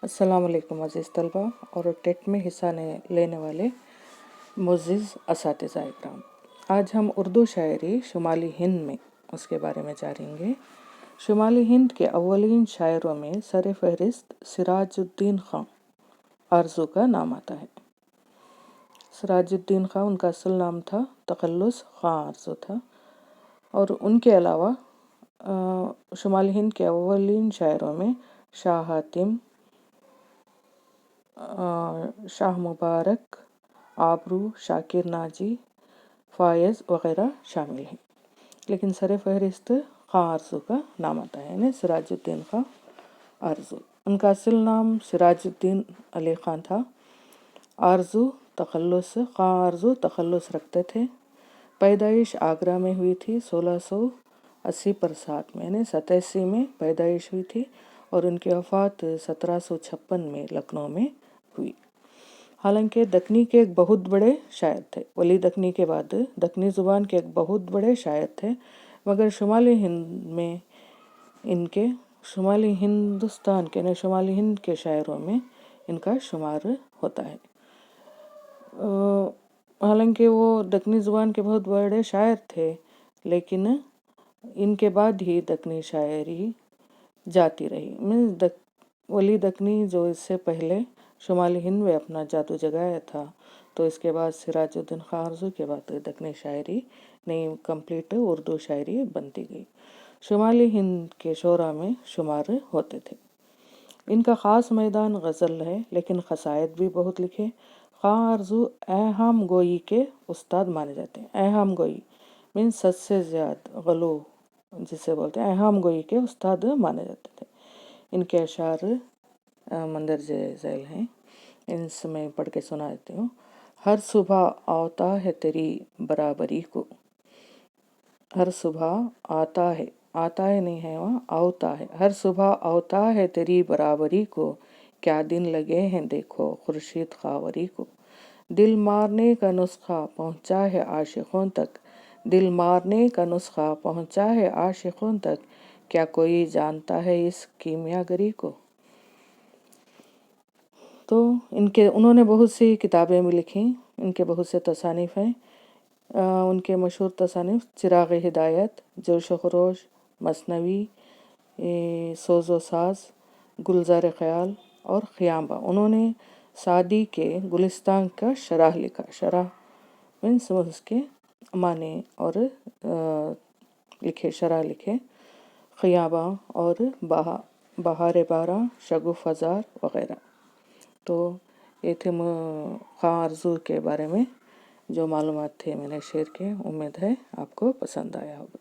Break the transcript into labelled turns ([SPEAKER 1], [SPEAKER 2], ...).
[SPEAKER 1] अस्सलाम वालेकुम अज़ीज़ तलबा और टेट में हिस्सा लेने वाले मुअज़्ज़िज़ असातिज़ा इकराम। आज हम उर्दू शायरी शुमाली हिंद में उसके बारे में जानेंगे। शुमाली हिंद के अव्वलीन शायरों में सर फहरिस्त सिराजुद्दीन ख़ां आरज़ू का नाम आता है। सिराजुद्दीन ख़ां उनका असल नाम था, तख़ल्लुस ख़ां आरज़ू था। और उनके अलावा शुमाली हिंद के अव्वलीन शायरों में शाह हातिम, शाह मुबारक, आबरू, शाकिर नाजी, फ़ायज़ वग़ैरह शामिल हैं। लेकिन सर फहरिस्त ख़ां आरज़ू का नाम आता है, यानी सिराजुद्दीन ख़ां आरज़ू। उनका असल नाम सिराजुद्दीन अली ख़ां था। आरज़ू तख़ल्लुस ख़ां आरज़ू तख़ल्लुस रखते थे। पैदाइश आगरा में हुई थी 1680 में, यानी 87 में पैदाइश हुई थी और उनकी वफ़ात 1756 में लखनऊ में हुई। हालांकि दक्नी के एक बहुत बड़े शायर थे, वली दक्नी के बाद दक्नी ज़ुबान के एक बहुत बड़े शायर थे, मगर शुमाली हिंद में इनके शुमाली हिंदुस्तान के यानी शुमाली हिंद के शायरों में इनका शुमार होता है। हालांकि वो दक्नी ज़ुबान के बहुत बड़े शायर थे, लेकिन इनके बाद ही दक्नी शायरी जाती रही। मीन्स वली दक्नी जो इससे पहले शुमाली हिंद में अपना जादू जगाया था, तो इसके बाद सिराजुद्दीन ख़ां आरज़ू के बाद दक्नी शायरी नई कंप्लीट उर्दू शायरी बनती गई। शुमाली हिंद के शोरा में शुमार होते थे। इनका ख़ास मैदान गज़ल है, लेकिन क़सायद भी बहुत लिखे। ख़ां आरज़ू ऐहाम गोई के उस्ताद माने जाते हैं। ऐहाम गोई मीन्स सच से ज़्यादा, गलू जिसे बोलते हैं, ऐहाम गोई के उस्ताद माने जाते थे। इनके अशार मंदरजे ज़ैल हैं, इनसे मैं पढ़ के सुना देती हूँ। हर सुबह आता है तेरी बराबरी को, हर सुबह आता है नहीं है वहाँ, आता है। हर सुबह आता है तेरी बराबरी को, क्या दिन लगे हैं देखो खुर्शीद खावरी को। दिल मारने का नुस्खा पहुँचा है आशिकों तक, दिल मारने का नुस्खा पहुँचा है आशिकों तक, क्या कोई जानता है इस कीमियागरी को। तो उन्होंने बहुत सी किताबें भी लिखी, इनके बहुत से तसानीफ़ हैं। उनके मशहूर तसानीफ़ चिराग़ हिदायत, जोश व ख़रोश, मसनवी, सोज़ो साज़, गुलज़ार ख़याल और ख़ियामा। उन्होंने सादी के गुलिस्तान का शरह लिखा। शरह मीन्स उसके माने और लिखे, शरह लिखे। ख़ियामा और बहार बारा, शगुफ़ हज़ार वग़ैरह। तो ये थे ख़ां आरज़ू के बारे में जो मालूमात थे मैंने शेयर किए। उम्मीद है आपको पसंद आया होगा।